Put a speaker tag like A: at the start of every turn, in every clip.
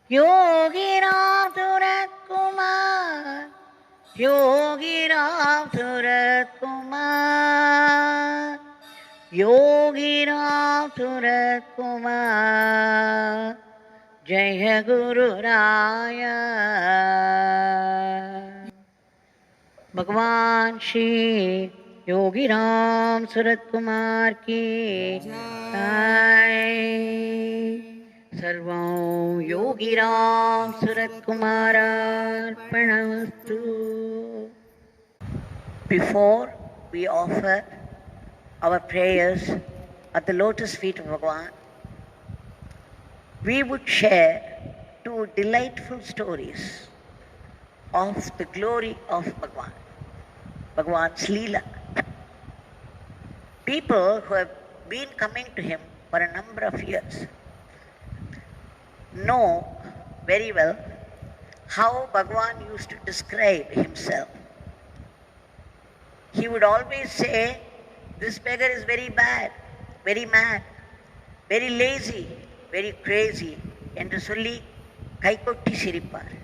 A: Yogi Ramsuratkumar, Yogi Ramsuratkumar, Yogi Ramsuratkumar, Jaya Guru Raya. Bhagwan Shri Yogi Ramsuratkumar ki jai. Sarvam Yogi Ramsuratkumar Arpanamastu. Before we offer our prayers at the lotus feet of Bhagwan, we would share two delightful stories of the glory of Bhagwan, Bhagwan's Leela. People who have been coming to him for a number of years know very well how Bhagwan used to describe himself. He would always say, this beggar is very bad, very mad, very lazy, very crazy என்று சொல்லி கைகொட்டி சிரிப்பார்.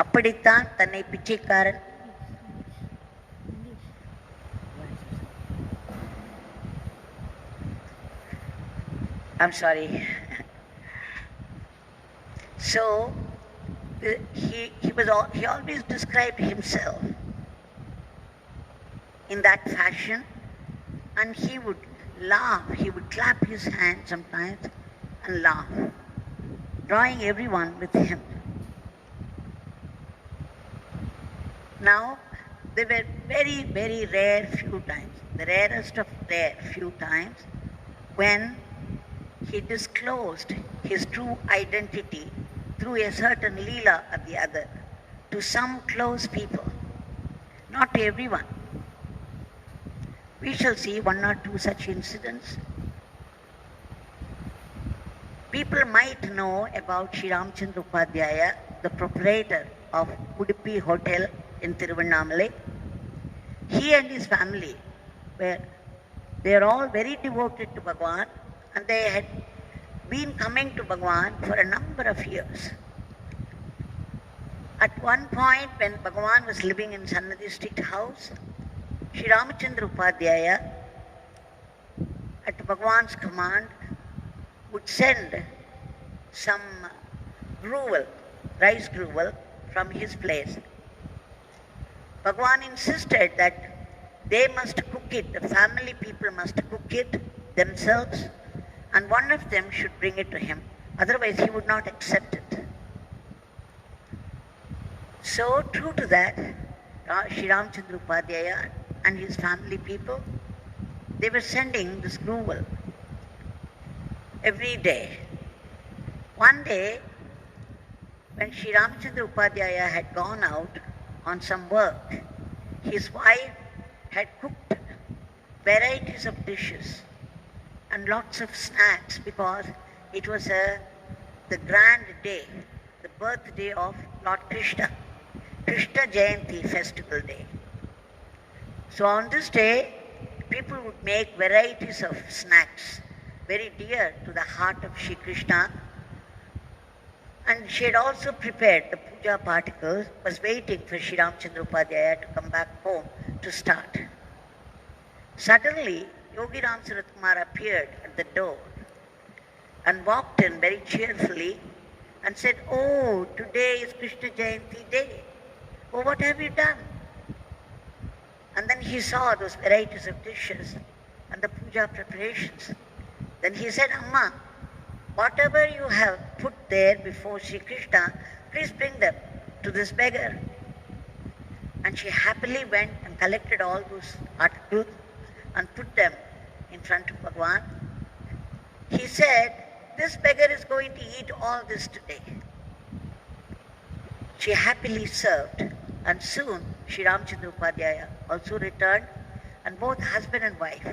A: அப்படித்தான் தன்னை பிச்சைக்காரன் I'm sorry. So he always described himself in that fashion, and he would laugh. He would clap his hands sometimes and laugh, drawing everyone with him. Now, there were very, very rare few times, the rarest of rare few times, when he disclosed his true identity through a certain Leela or the other to some close people, not to everyone. We shall see one or two such incidents. People might know about Shri Ramachandra Upadhyaya, the proprietor of Udupi Hotel in Tiruvannamalai. He and his family they are all very devoted to Bhagwan, and they had been coming to Bhagwan for a number of years. At one point, when Bhagwan was living in Sannidhi Street House, Shri Ramachandra Upadhyaya, at Bhagwan's command, would send some gruel, rice gruel, from his place. Bhagwan insisted that they must cook it, the family people must cook it themselves, and one of them should bring it to him. Otherwise, he would not accept it. So, true to that, Shri Ramachandra Upadhyaya and his family people, they were sending this gruel every day. One day, when Shri Ramachandra Upadhyaya had gone out on some work, his wife had cooked varieties of dishes and lots of snacks because it was the grand day, the birthday of Lord Krishna, Krishna Jayanti festival day. So on this day, people would make varieties of snacks very dear to the heart of Shri Krishna. And she had also prepared the puja particles, was waiting for Shri Ramachandra Upadhyaya to come back home to start. Suddenly, Yogi Ramsuratkumar appeared at the door and walked in very cheerfully and said, "Oh, today is Krishna Jayanti day. Oh, what have you done?" And then he saw those varieties of dishes and the puja preparations. Then he said, "Amma, whatever you have put there before Sri Krishna, please bring them to this beggar." And she happily went and collected all those articles and put them in front of Bhagwan. He said, "This beggar is going to eat all this today." She happily served, and soon Shri Ramachandra Upadhyaya also returned, and both husband and wife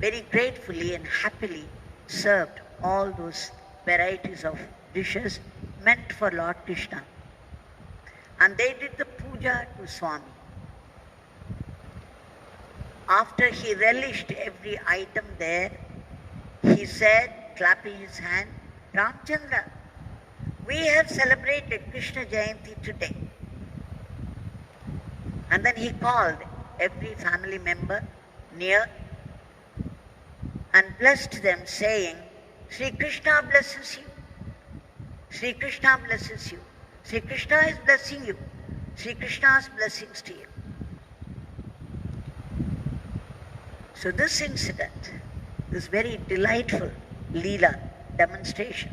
A: very gratefully and happily served all those varieties of dishes meant for Lord Krishna. And they did the puja to Swami. After he relished every item there, he said, clapping his hand, Ramachandra, we have celebrated Krishna Jayanti today. And then he called every family member near and blessed them, saying, Sri Krishna blesses you. Sri Krishna blesses you. Sri Krishna is blessing you. Sri Krishna's blessings to you. So this incident, this very delightful Leela demonstration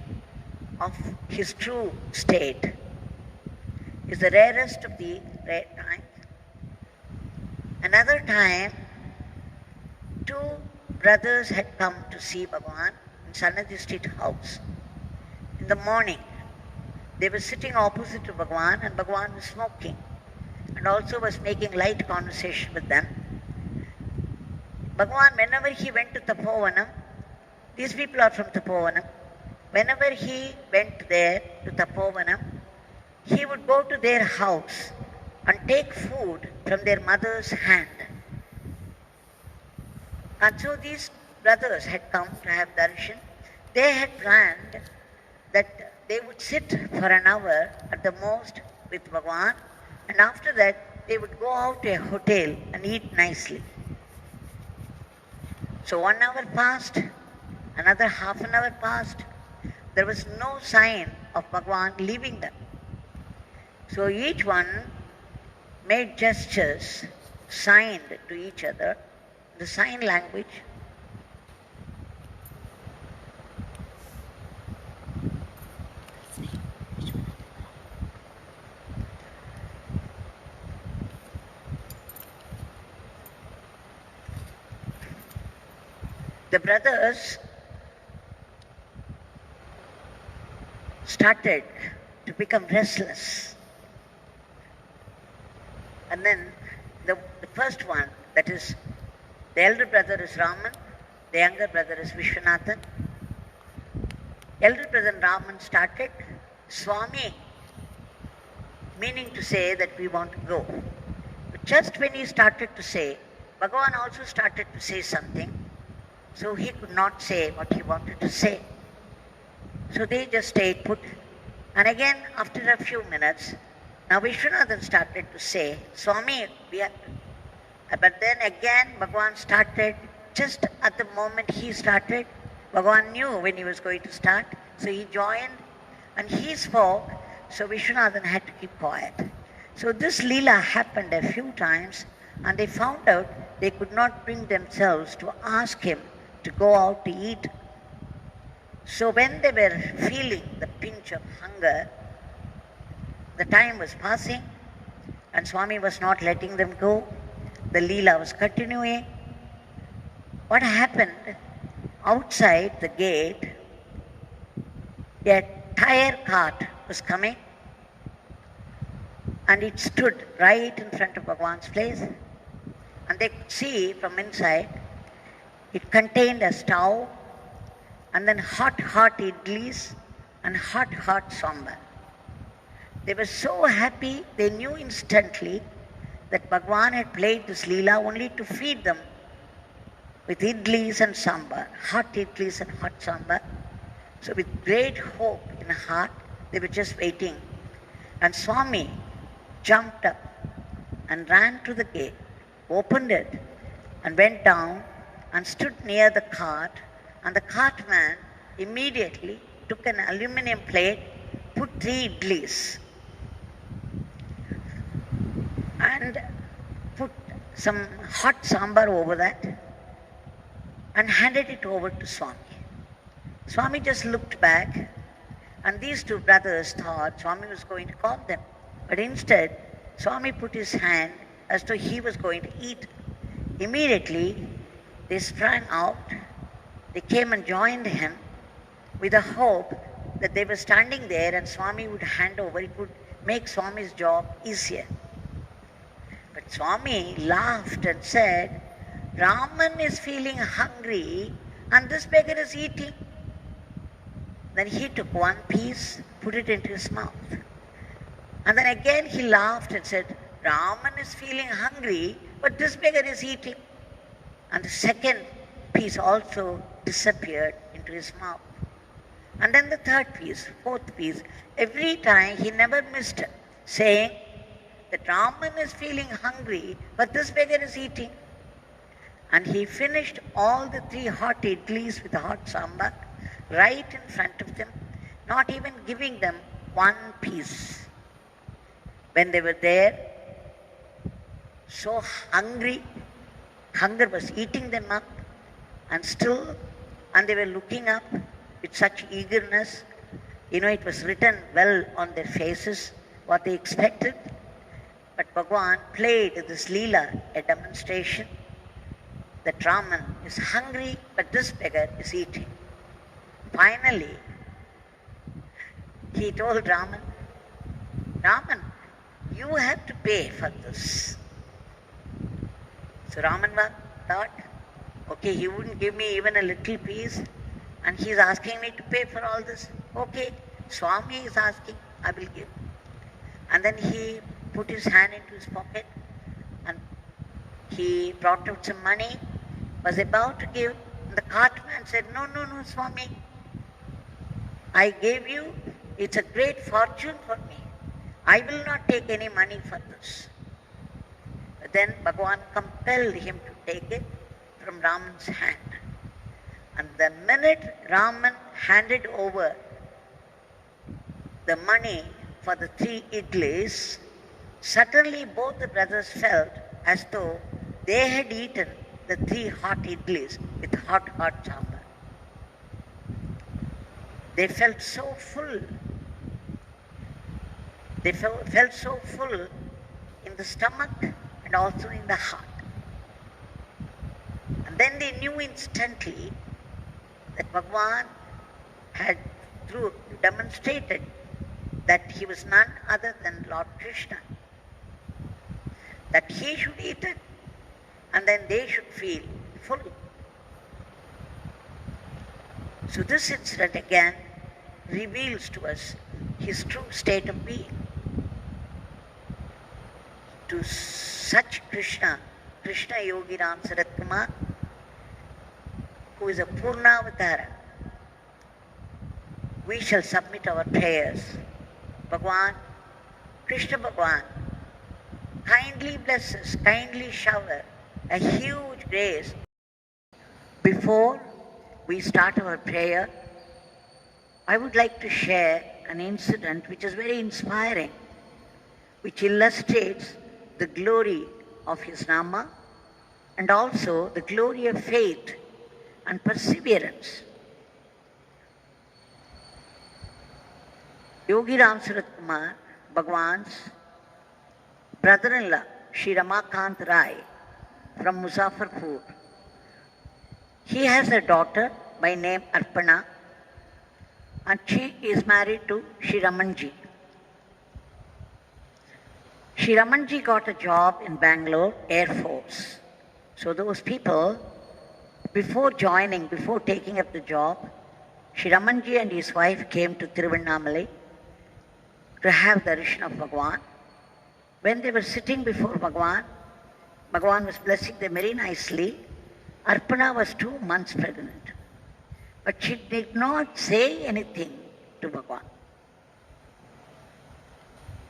A: of his true state, is the rarest of the rare times. Another time, two brothers had come to see Bhagwan in Sannidhi Street House. In the morning, they were sitting opposite to Bhagwan, and Bhagwan was smoking and also was making light conversation with them. Bhagwan, whenever he went to Tapovanam, these people are from Tapovanam, whenever he went there to Tapovanam, he would go to their house and take food from their mother's hand. And so these brothers had come to have darshan. They had planned that they would sit for an hour at the most with Bhagwan, and after that they would go out to a hotel and eat nicely. So 1 hour passed, another half an hour passed. There was no sign of Bhagwan leaving them. So each one made gestures, signed to each other, the sign language. The brothers started to become restless. And then the first one, that is, the elder brother is Raman, the younger brother is Vishwanathan. Elder brother Raman started, Swami, meaning to say that we want to go. But just when he started to say, Bhagavan also started to say something, so he could not say what he wanted to say. So they just stayed put. And again, after a few minutes, now Vishwanathan started to say, Swami, we have to. But then again, Bhagavan started, just at the moment he started, Bhagavan knew when he was going to start, so he joined and he spoke, so Vishwanathan had to keep quiet. So this Leela happened a few times, and they found out they could not bring themselves to ask him to go out to eat. So when they were feeling the pinch of hunger, the time was passing and Swami was not letting them go. The Leela was continuing. What happened? Outside the gate, a tire cart was coming and it stood right in front of Bhagwan's place, and they could see from inside it contained a stove and then hot idlies and hot sambar. They were so happy, they knew instantly that Bhagwan had played this Leela only to feed them with idlis and sambar, hot idlis and hot sambar. So with great hope in heart, they were just waiting. And Swami jumped up and ran to the gate, opened it and went down and stood near the cart, and the cartman immediately took an aluminum plate, put 3 idlis and put some hot sambar over that and handed it over to Swami. Swami just looked back, and these two brothers thought Swami was going to call them. But instead, Swami put his hand as though he was going to eat. Immediately, they sprang out. They came and joined him with the hope that they were standing there and Swami would hand over. It would make Swami's job easier. But Swami laughed and said, Raman is feeling hungry and this beggar is eating. Then he took 1 piece, put it into his mouth. And then again he laughed and said, Raman is feeling hungry, but this beggar is eating. And the second piece also disappeared into his mouth. And then the third piece, fourth piece. Every time he never missed saying that Raman is feeling hungry, but this beggar is eating. And he finished all the 3 hot idlis with hot sambar right in front of them, not even giving them one piece. When they were there, so hungry, hunger was eating them up, and they were looking up with such eagerness. It was written well on their faces what they expected. But Bhagwan played this Leela, a demonstration that Raman is hungry, but this beggar is eating. Finally, he told Raman, you have to pay for this. So Raman thought, okay, he wouldn't give me even a little piece, and he's asking me to pay for all this. Okay, Swami is asking, I will give. And then he put his hand into his pocket, and he brought out some money, was about to give, and the cartman said, no, Swami, I gave you, it's a great fortune for me. I will not take any money for this. But then Bhagwan compelled him to take it from Raman's hand. And the minute Raman handed over the money for the 3 idlis, suddenly both the brothers felt as though they had eaten the 3 hot idlis with hot sambar. They felt so full. They felt so full in the stomach and also in the heart. And then they knew instantly that Bhagwan had demonstrated that he was none other than Lord Krishna. That he should eat it, and then they should feel full. So this incident again reveals to us his true state of being. To such Krishna Yogi Ramsuratkumar, who is a Purnavatara, we shall submit our prayers. Bhagwan, Krishna Bhagwan, kindly bless us, kindly shower a huge grace. Before we start our prayer, I would like to share an incident which is very inspiring, which illustrates the glory of his Nama and also the glory of faith and perseverance. Yogi Ramsuratkumar, Bhagwan's brother-in-law, Shri Ramakant Rai from Muzaffarpur. He has a daughter by name Arpana, and she is married to Shri Ramanji. Shri Ramanji got a job in Bangalore Air Force. So those people, before taking up the job, Shri Ramanji and his wife came to Tiruvannamalai to have the Darshan of Bhagwan. When they were sitting before Bhagwan, Bhagwan was blessing them very nicely. Arpana was 2 months pregnant. But she did not say anything to Bhagwan.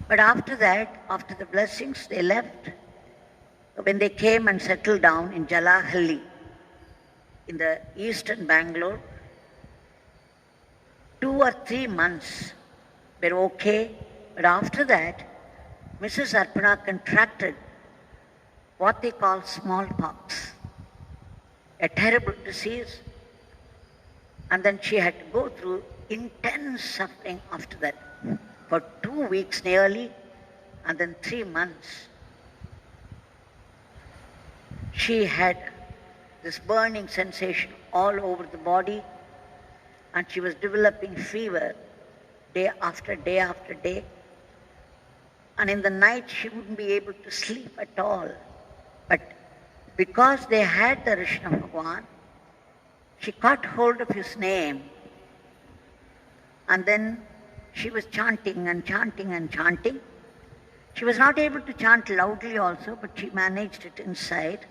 A: But after that, after the blessings, they left. When they came and settled down in Jalahalli, in the eastern Bangalore, 2 or 3 months were okay. But after that, Mrs. Arpana contracted what they call smallpox, a terrible disease. And then she had to go through intense suffering after that, for 2 weeks nearly, and then 3 months. She had this burning sensation all over the body, and she was developing fever day after day after day. And in the night she wouldn't be able to sleep at all. But because they had the Darshan of Bhagwan, she caught hold of his name, and then she was chanting and chanting and chanting. She was not able to chant loudly also, but she managed it inside.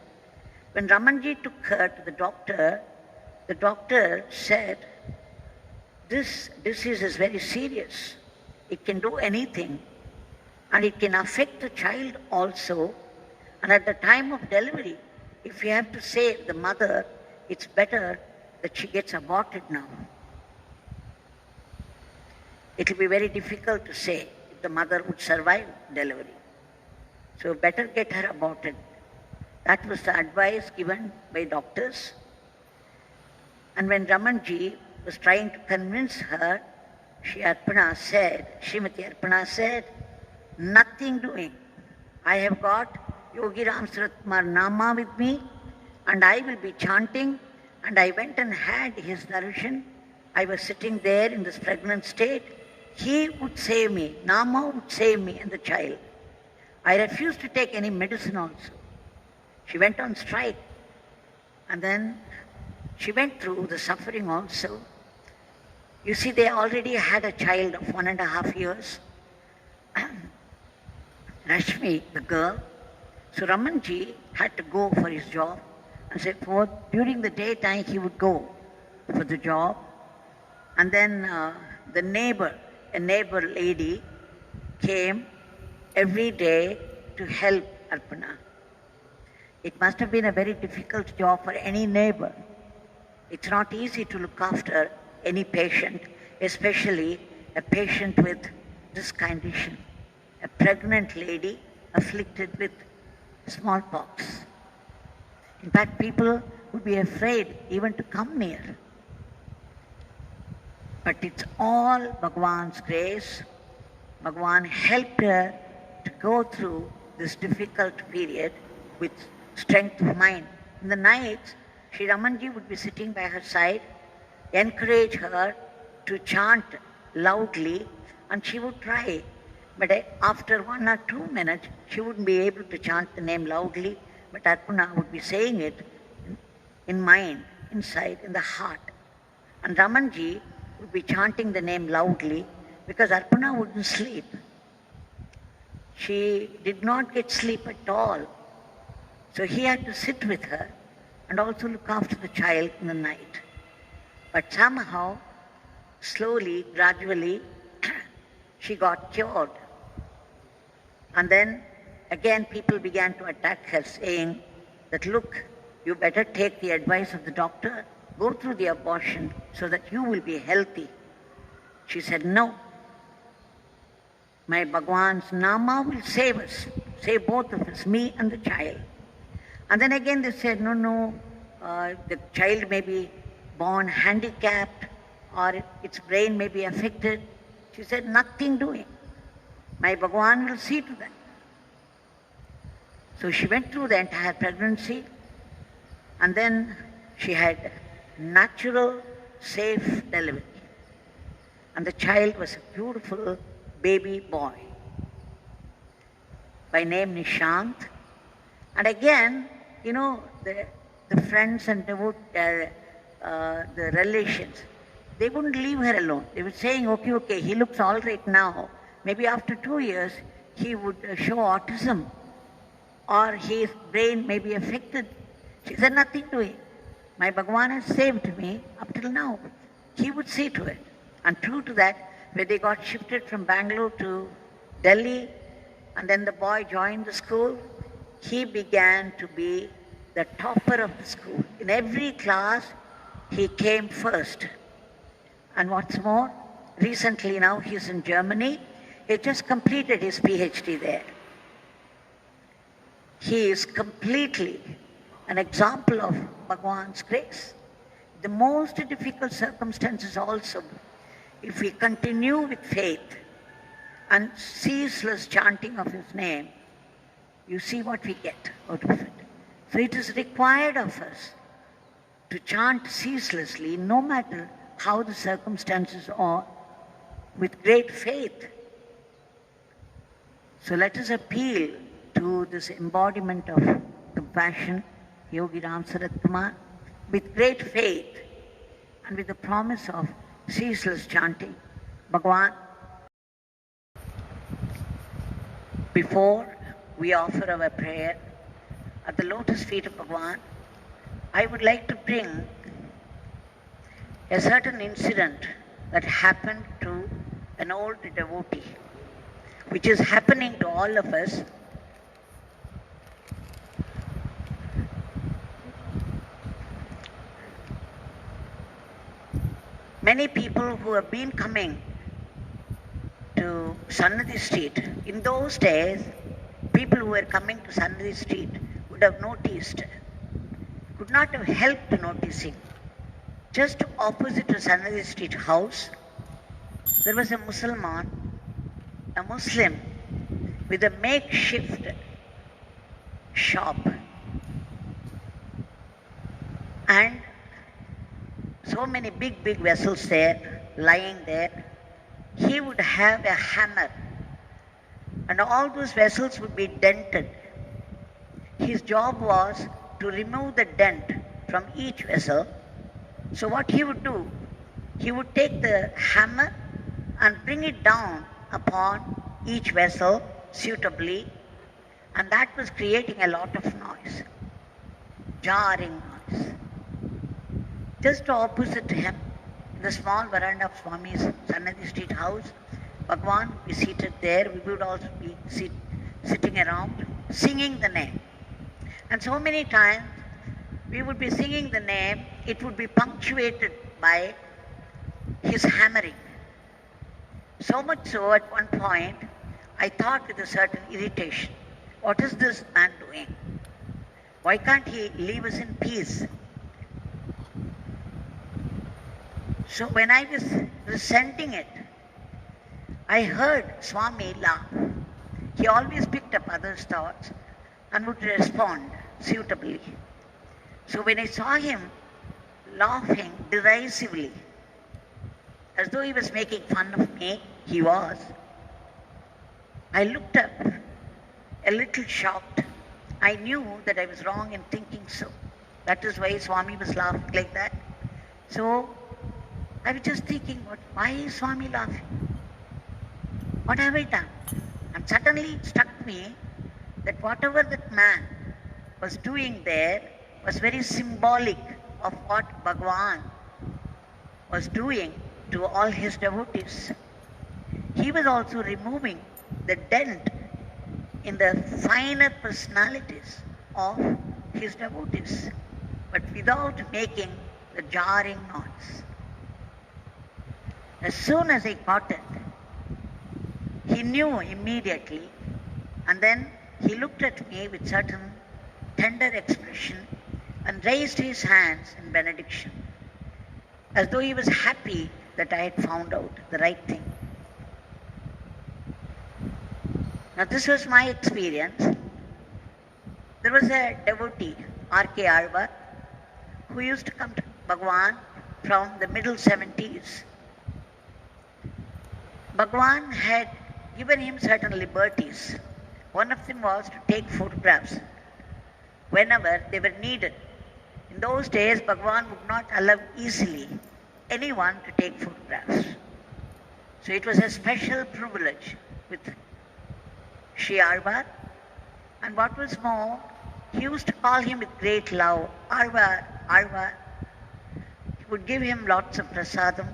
A: When Ramanji took her to the doctor said, this disease is very serious. It can do anything, and it can affect the child also. And at the time of delivery, if you have to save the mother, it's better that she gets aborted now. It will be very difficult to say if the mother would survive delivery. So better get her aborted. That was the advice given by doctors. And when Ramanji was trying to convince her, Srimati Arpana said, nothing doing. I have got Yogi Ramsuratkumar Nama with me, and I will be chanting, and I went and had his darshan. I was sitting there in this pregnant state. He would save me. Nama would save me and the child. I refused to take any medicine also. She went on strike. And then she went through the suffering also. You see, they already had a child of 1.5 years. Rashmi, the girl. So Ramanji had to go for his job. And so during the daytime he would go for the job. And then a neighbor lady came every day to help Arpana. It must have been a very difficult job for any neighbor. It's not easy to look after any patient, especially a patient with this condition, a pregnant lady afflicted with smallpox. In fact, people would be afraid even to come near. But it's all Bhagwan's grace. Bhagwan helped her to go through this difficult period with strength of mind. In the nights, Sri Ramanji would be sitting by her side, encourage her to chant loudly, and she would try. But after 1 or 2 minutes, she wouldn't be able to chant the name loudly, but Arpana would be saying it in mind, inside, in the heart. And Ramanji would be chanting the name loudly because Arpana wouldn't sleep. She did not get sleep at all. So he had to sit with her and also look after the child in the night. But somehow, slowly, gradually, she got cured. And then again people began to attack her, saying that, look, you better take the advice of the doctor, go through the abortion so that you will be healthy. She said, no. My Bhagwan's Nama will save us, save both of us, me and the child. And then again they said, no, the child may be born handicapped or its brain may be affected. She said, nothing doing. My Bhagwan will see to that. So she went through the entire pregnancy, and then she had natural, safe delivery. And the child was a beautiful baby boy by name Nishant. And again, you know, the friends and the relations, they wouldn't leave her alone. They were saying, okay, he looks all right now. Maybe after 2 years, he would show autism or his brain may be affected. She said, nothing doing. My Bhagwan has saved me up till now. He would see to it. And true to that, when they got shifted from Bangalore to Delhi, and then the boy joined the school, he began to be the topper of the school. In every class, he came first. And what's more, recently now he's in Germany. He just completed his PhD there. He is completely an example of Bhagwan's grace. The most difficult circumstances also, if we continue with faith and ceaseless chanting of his name, you see what we get out of it. So it is required of us to chant ceaselessly, no matter how the circumstances are, with great faith. So let us appeal to this embodiment of compassion, Yogi Ramsuratkumar, with great faith and with the promise of ceaseless chanting. Bhagwan, before we offer our prayer at the lotus feet of Bhagwan, I would like to bring a certain incident that happened to an old devotee, which is happening to all of us. Many people who have been coming to Sannidhi Street, in those days, people who were coming to Sannidhi Street would have noticed, could not have helped noticing. Just opposite to Sannidhi Street House, there was a Muslim with a makeshift shop. And so many big vessels there, lying there. He would have a hammer, and all those vessels would be dented. His job was to remove the dent from each vessel. So what he would do, he would take the hammer and bring it down upon each vessel suitably, and that was creating a lot of noise, jarring noise. Just opposite to him, in the small veranda of Swami's Sannidhi Street House, Bhagwan would be seated there. We would also be sitting around, singing the name. And so many times, we would be singing the name, it would be punctuated by his hammering. So much so, at one point, I thought with a certain irritation, what is this man doing? Why can't he leave us in peace? So when I was resenting it, I heard Swami laugh. He always picked up others' thoughts and would respond suitably. So when I saw him laughing derisively, as though he was making fun of me, he was, I looked up, a little shocked. I knew that I was wrong in thinking so. That is why Swami was laughing like that. So I was just thinking, why is Swami laughing? What have I done? And suddenly it struck me that whatever that man was doing there was very symbolic of what Bhagwan was doing to all his devotees. He was also removing the dent in the finer personalities of his devotees, but without making the jarring noise. As soon as I caught it, he knew immediately, and then he looked at me with certain tender expression and raised his hands in benediction, as though he was happy that I had found out the right thing. Now this was my experience. There was a devotee, R.K. Alwar, who used to come to Bhagwan from the middle 70s. Bhagwan had given him certain liberties. One of them was to take photographs whenever they were needed. In those days, Bhagwan would not allow easily anyone to take photographs. So it was a special privilege with Shri Alwar. And what was more, he used to call him with great love, Alwar, Alwar. He would give him lots of prasadam.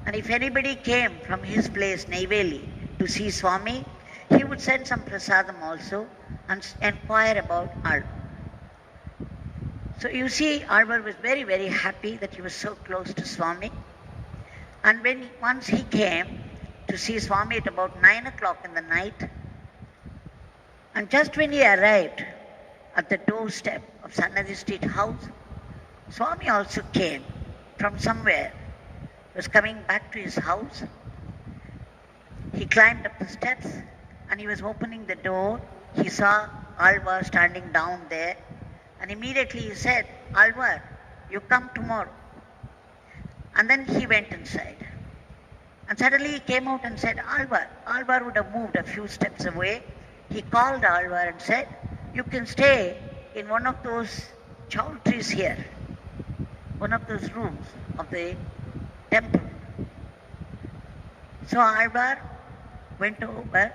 A: And if anybody came from his place, Neyveli, to see Swami, he would send some prasadam also and inquire about Alwar. So you see, Alwar was very, very happy that he was so close to Swami. And once he came to see Swami at about 9 o'clock in the night, and just when he arrived at the doorstep of Sannidhi Street House, Swami also came from somewhere. He was coming back to his house. He climbed up the steps and he was opening the door. He saw Alwar standing down there, and immediately he said, Alwar, you come tomorrow. And then he went inside. And suddenly he came out and said, Alwar. Alwar would have moved a few steps away. He called Alwar and said, you can stay in one of those chowdhuries here, one of those rooms of the temple. So Alwar went over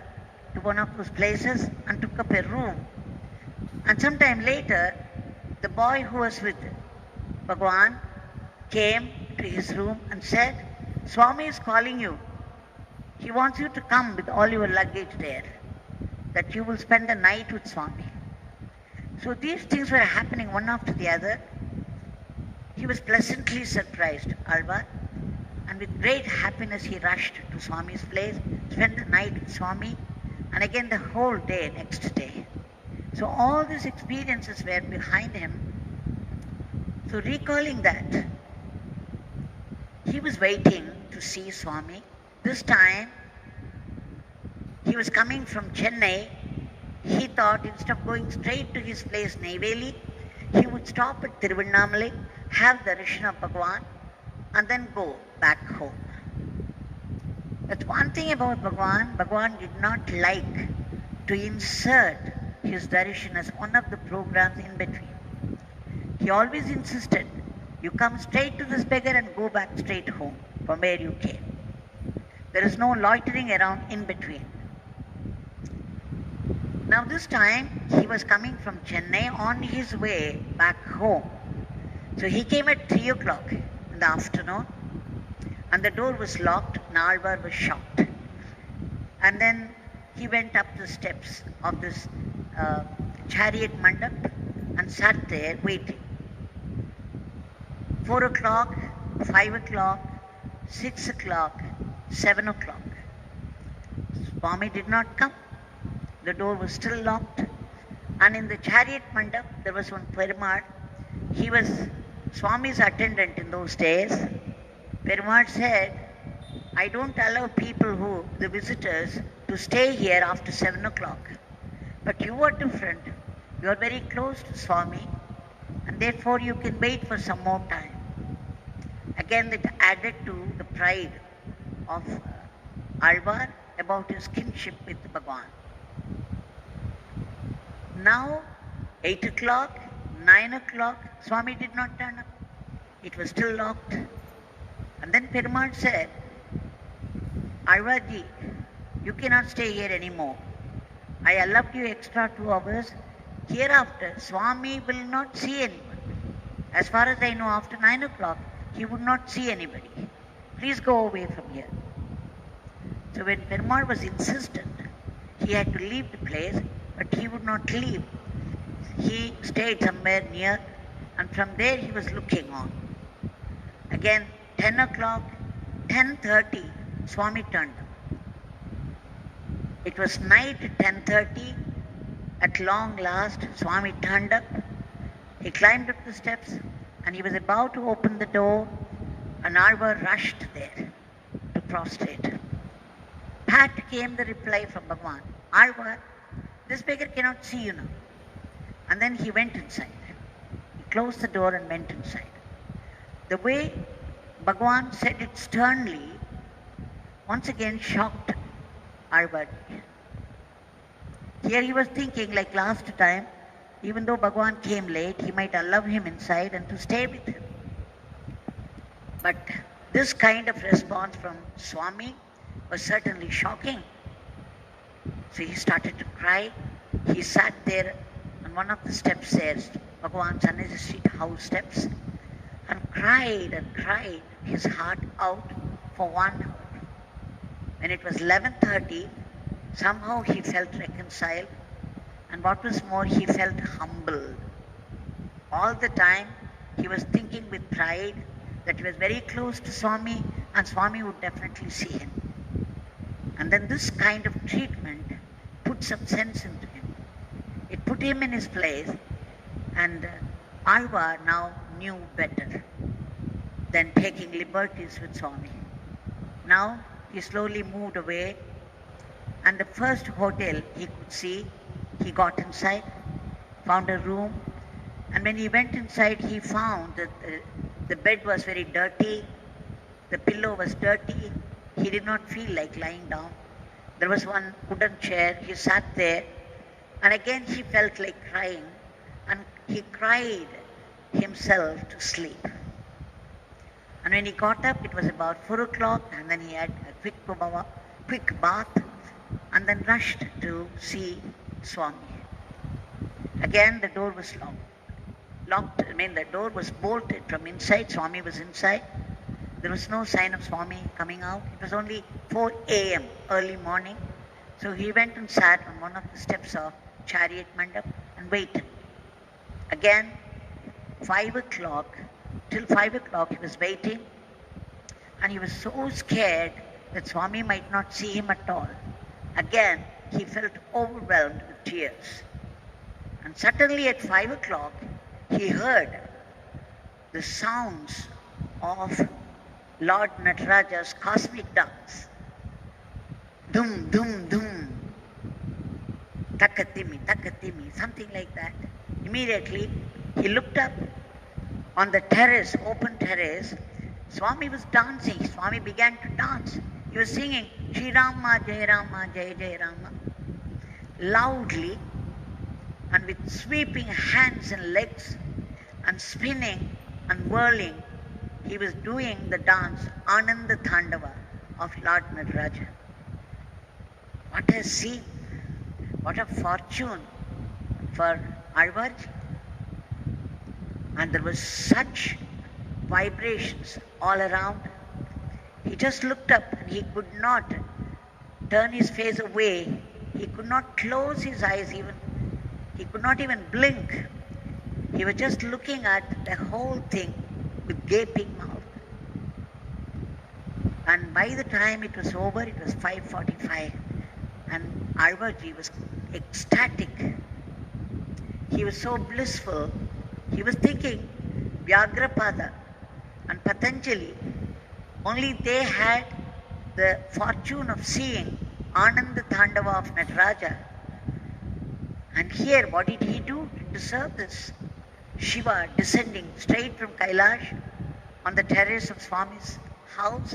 A: to one of those places and took up a room. And sometime later, the boy who was with Bhagwan came to his room and said, Swami is calling you. He wants you to come with all your luggage there, that you will spend the night with Swami. So these things were happening one after the other. He was pleasantly surprised, Alwar, and with great happiness he rushed to Swami's place, spent the night with Swami, and again the whole day next day. So all these experiences were behind him. So recalling that, he was waiting to see Swami. This time, he was coming from Chennai. He thought instead of going straight to his place, Neyveli, he would stop at Tiruvannamalai, have darshan of Bhagwan, and then go back home. But one thing about Bhagwan, Bhagwan did not like to insert his darshan as one of the programs in between. He always insisted, you come straight to this beggar and go back straight home from where you came. There is no loitering around in between. Now this time, he was coming from Chennai on his way back home. So he came at 3 o'clock in the afternoon, and the door was locked, and Alwar was shocked. And then he went up the steps of this chariot mandap and sat there waiting. 4 o'clock, 5 o'clock, 6 o'clock, 7 o'clock. Swami did not come. The door was still locked. And in the chariot mandap, there was one Perumal. He was Swami's attendant in those days. Perumal said, I don't allow people the visitors, to stay here after 7 o'clock. But you are different. You are very close to Swami, and therefore you can wait for some more time. Again, it added to the pride of Alwar about his kinship with Bhagwan. Now, 8 o'clock, 9 o'clock, Swami did not turn up. It was still locked. And then Perumal said, Alwarji, you cannot stay here anymore. I allowed you extra 2 hours. Hereafter, Swami will not see anyone. As far as I know, after 9 o'clock, he would not see anybody. Please go away from here. So when Perumal was insistent, he had to leave the place, but he would not leave. He stayed somewhere near, and from there he was looking on. Again, 10 o'clock, 10:30, Swami turned up. It was night 10:30. At long last, Swami turned up. He climbed up the steps, and he was about to open the door, and Alwar rushed there to prostrate. Pat came the reply from Bhagwan, Alwar, this beggar cannot see you now. And then he went inside. He closed the door and went inside. The way Bhagwan said it sternly, once again shocked Alwar. Here he was thinking, like last time, even though Bhagwan came late, he might allow him inside and to stay with him. But this kind of response from Swami was certainly shocking. So he started to cry. He sat there on one of the steps there, Bhagwan's Sannidhi Street House steps, and cried his heart out for 1 hour. When it was 11:30, somehow he felt reconciled, and what was more, he felt humbled. All the time he was thinking with pride that he was very close to Swami, and Swami would definitely see him. And then this kind of treatment put some sense into him. It put him in his place, and Alwar now knew better than taking liberties with Swami. Now he slowly moved away, and the first hotel he could see, he got inside, found a room, and when he went inside, he found that the bed was very dirty, the pillow was dirty. He did not feel like lying down. There was one wooden chair. He sat there, and again he felt like crying, and he cried himself to sleep. And when he got up, it was about 4 o'clock, and then he had a quick bath, and then rushed to see Swami. Again, the door was locked. The door was bolted from inside. Swami was inside. There was no sign of Swami coming out. It was only 4 a.m., early morning. So he went and sat on one of the steps of chariot mandap and waited. Again, 5 o'clock, till 5 o'clock he was waiting, and he was so scared that Swami might not see him at all. Again, he felt overwhelmed with tears. And suddenly at 5 o'clock, he heard the sounds of Lord Nataraja's cosmic dance. Dum, dum, dum. Takatimi, something like that. Immediately, he looked up on the terrace, open terrace. Swami was dancing. Swami began to dance. He was singing, Shri Rama, Jai Rama, Jai Jai Rama, loudly and with sweeping hands and legs and spinning and whirling. He was doing the dance, Ananda Thandava of Lord Nataraja. What a scene, what a fortune for Alwar. And there was such vibrations all around. He just looked up and he could not turn his face away. He could not close his eyes even. He could not even blink. He was just looking at the whole thing with gaping mouth. And by the time it was over, it was 5:45, and Alwarji was ecstatic. He was so blissful. He was thinking, Vyagrapada and Patanjali, only they had the fortune of seeing Ananda Thandava of Nataraja. And here, what did he do to deserve this? Shiva descending straight from Kailash on the terrace of Swami's house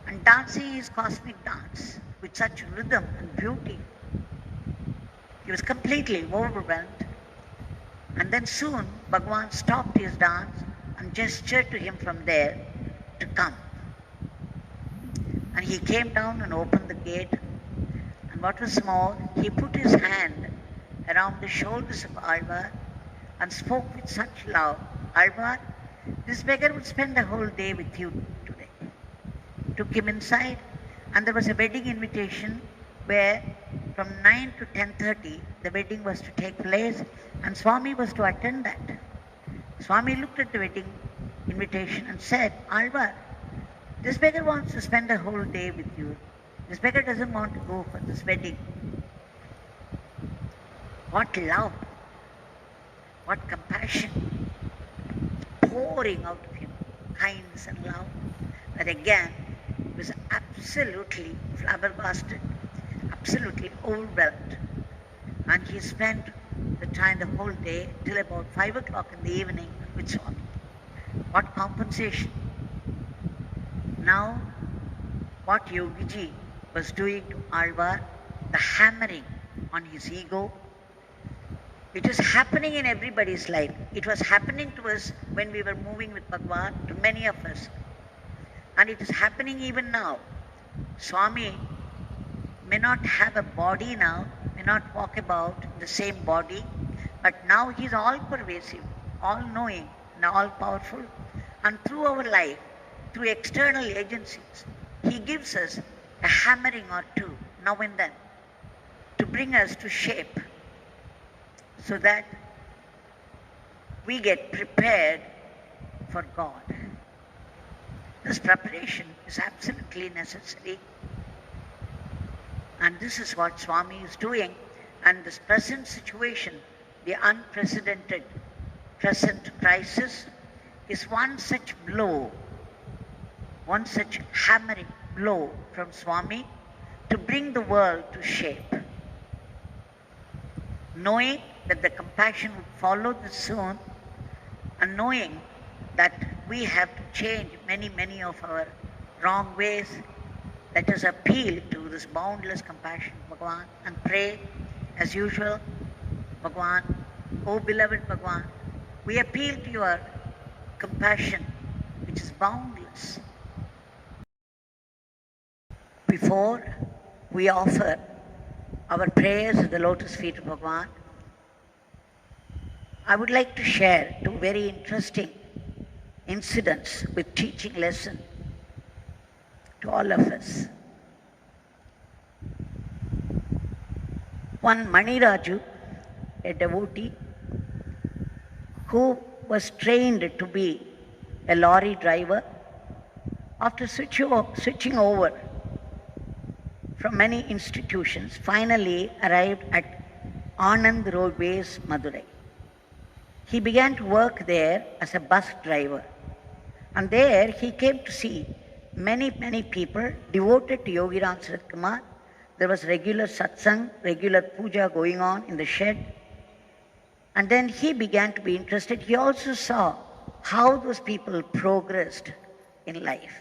A: and dancing his cosmic dance with such rhythm and beauty. He was completely overwhelmed. And then soon, Bhagwan stopped his dance and gestured to him from there to come. And he came down and opened the gate. And what was more, he put his hand around the shoulders of Alwar and spoke with such love. Alwar, this beggar would spend the whole day with you today. Took him inside, and there was a wedding invitation where from 9 to 10:30 the wedding was to take place, and Swami was to attend that. Swami looked at the wedding invitation and said, Alwar, this beggar wants to spend the whole day with you. This beggar doesn't want to go for this wedding. What love, what compassion pouring out of him, kindness and love, that again was absolutely flabbergasted, absolutely overwhelmed. And he spent the time, the whole day, till about 5 o'clock in the evening with Swami. What compensation. Now, what Yogiji was doing to Alwar, the hammering on his ego, it is happening in everybody's life. It was happening to us when we were moving with Bhagwan, to many of us. And it is happening even now. Swami may not have a body now, may not walk about in the same body, but now he is all pervasive, all knowing and all powerful. And through our life, through external agencies, he gives us a hammering or two now and then to bring us to shape, so that we get prepared for God. This preparation is absolutely necessary. And this is what Swami is doing. And this present situation, the unprecedented present crisis, is one such blow, one such hammering blow from Swami to bring the world to shape. Knowing that the compassion would follow this soon, and knowing that we have to change many of our wrong ways, let us appeal to this boundless compassion of Bhagavan and pray as usual. Bhagavan, O beloved Bhagavan, we appeal to your compassion which is boundless. Before we offer our prayers at the lotus feet of Bhagavan, I would like to share two very interesting incidents with teaching lesson to all of us. One Maniraju, a devotee who was trained to be a lorry driver, after switching over from many institutions, finally arrived at Anand Roadways, Madurai. He began to work there as a bus driver. And there he came to see many people devoted to Yogi Ramsuratkumar. There was regular satsang, regular puja going on in the shed. And then he began to be interested. He also saw how those people progressed in life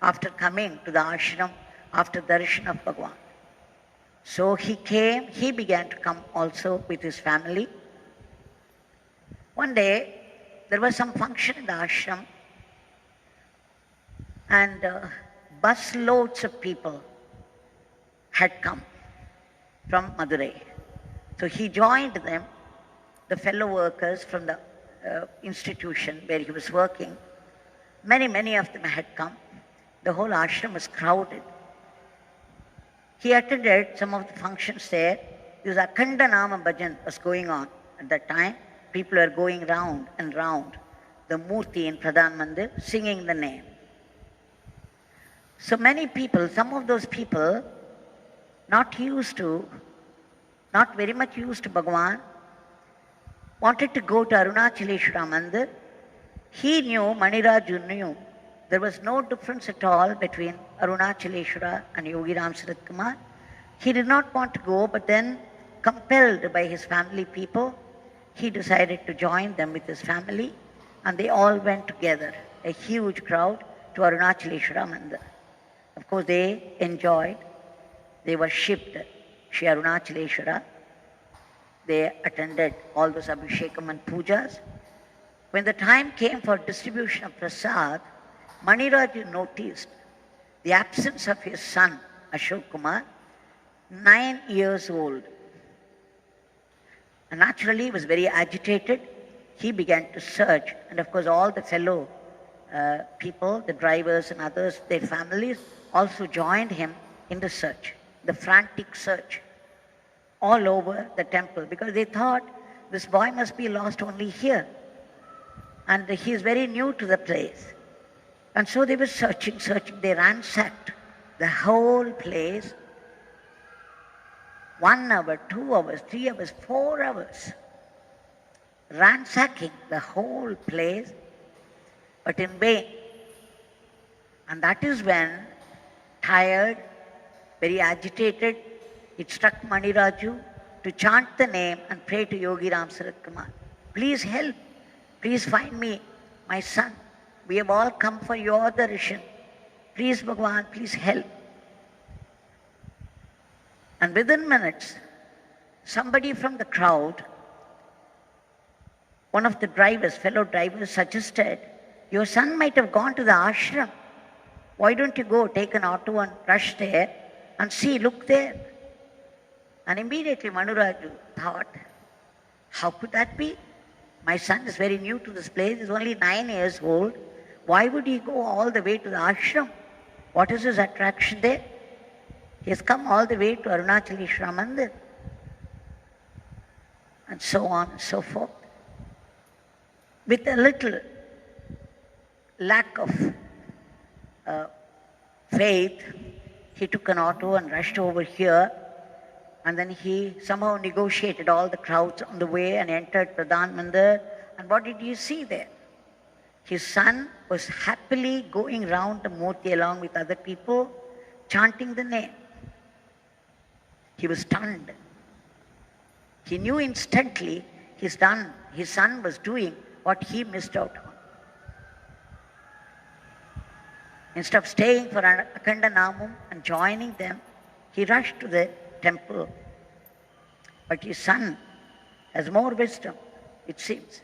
A: after coming to the ashram, after Darshan of Bhagwan. So he began to come also with his family. One day, there was some function in the ashram, and bus loads of people had come from Madurai. So he joined them, the fellow workers from the institution where he was working. Many of them had come. The whole ashram was crowded. He attended some of the functions there. This Akhanda Nama Bhajan was going on at that time. People were going round and round the Murti in Pradhan Mandir, singing the name. So many people, some of those people, not very much used to Bhagwan, wanted to go to Arunachaleshwara Mandir. He knew, Maniraju knew, there was no difference at all between Arunachaleshwara and Yogi Ramsuratkumar. He did not want to go, but then, compelled by his family people, he decided to join them with his family, and they all went together, a huge crowd, to Arunachaleshwara Mandir. Of course, they enjoyed. They worshipped Shri Arunachaleshwara. They attended all those Abhishekam and Pujas. When the time came for distribution of prasad, Maniraju noticed the absence of his son, Ashok Kumar, 9 years old. And naturally, he was very agitated. He began to search. And of course, all the fellow people, the drivers and others, their families, also joined him in the search, the frantic search, all over the temple, because they thought this boy must be lost only here. And he is very new to the place. And so they were searching. They ransacked the whole place. 1 hour, 2 hours, 3 hours, 4 hours, ransacking the whole place, but in vain. And that is when, tired, very agitated, it struck Maniraju to chant the name and pray to Yogi Ramsuratkumar. Please help. Please find me, my son. We have all come for your darshan. Please, Bhagwan, please help. And within minutes, somebody from the crowd, one of the drivers, fellow drivers, suggested, your son might have gone to the ashram. Why don't you go take an auto and rush there and see, look there. And immediately Maniraju thought, how could that be? My son is very new to this place, he's only 9 years old. Why would he go all the way to the ashram? What is his attraction there? He has come all the way to Arunachaleshwara Mandir. And so on and so forth. With a little lack of faith, he took an auto and rushed over here. And then he somehow negotiated all the crowds on the way and entered Pradhan Mandir. And what did you see there? His son was happily going round the Murti along with other people, chanting the name. He was stunned. He knew instantly his son was doing what he missed out on. Instead of staying for Akhanda Namam and joining them, he rushed to the temple. But his son has more wisdom, it seems.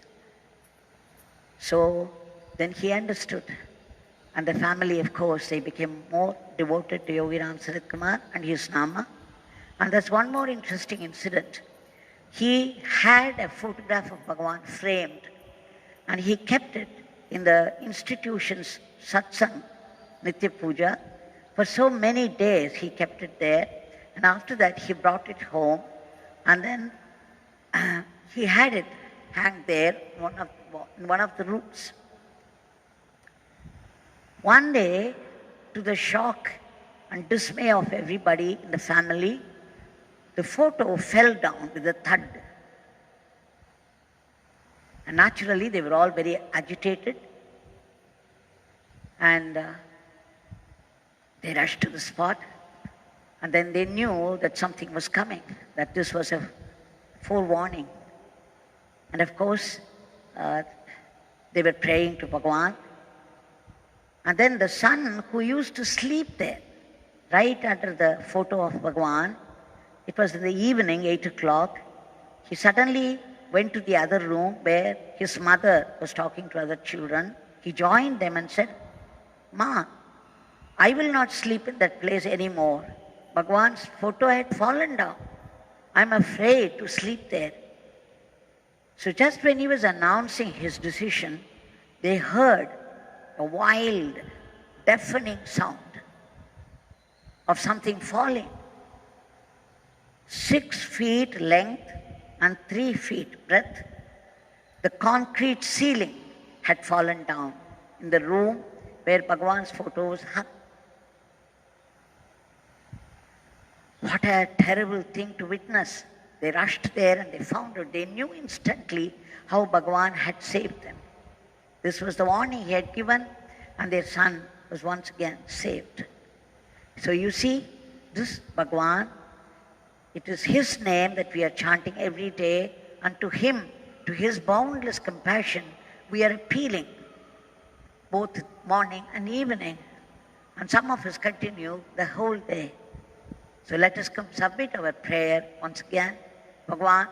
A: So then he understood. And the family, of course, they became more devoted to Yogi Ramsuratkumar and his Nama. And there's one more interesting incident. He had a photograph of Bhagavan framed, and he kept it in the institution's Satsang, Nitya Puja. For so many days he kept it there, and after that he brought it home, and then he had it hang there in one of the rooms. One day, to the shock and dismay of everybody in the family, the photo fell down with a thud. And naturally, they were all very agitated, and they rushed to the spot, and then they knew that something was coming, that this was a forewarning. And of course, they were praying to Bhagwan. And then the son who used to sleep there, right under the photo of Bhagwan, it was in the evening, 8 o'clock, he suddenly went to the other room where his mother was talking to other children. He joined them and said, "Ma, I will not sleep in that place anymore. Bhagwan's photo had fallen down. I'm afraid to sleep there." So just when he was announcing his decision, they heard a wild, deafening sound of something falling. 6 feet length and 3 feet breadth, the concrete ceiling had fallen down in the room where Bhagwan's photo was hung. What a terrible thing to witness. They rushed there and they found it. They knew instantly how Bhagwan had saved them. This was the warning he had given, and their son was once again saved. So you see, this Bhagwan, it is his name that we are chanting every day, and to him, to his boundless compassion, we are appealing both morning and evening. And some of us continue the whole day. So let us come submit our prayer once again. Bhagwan,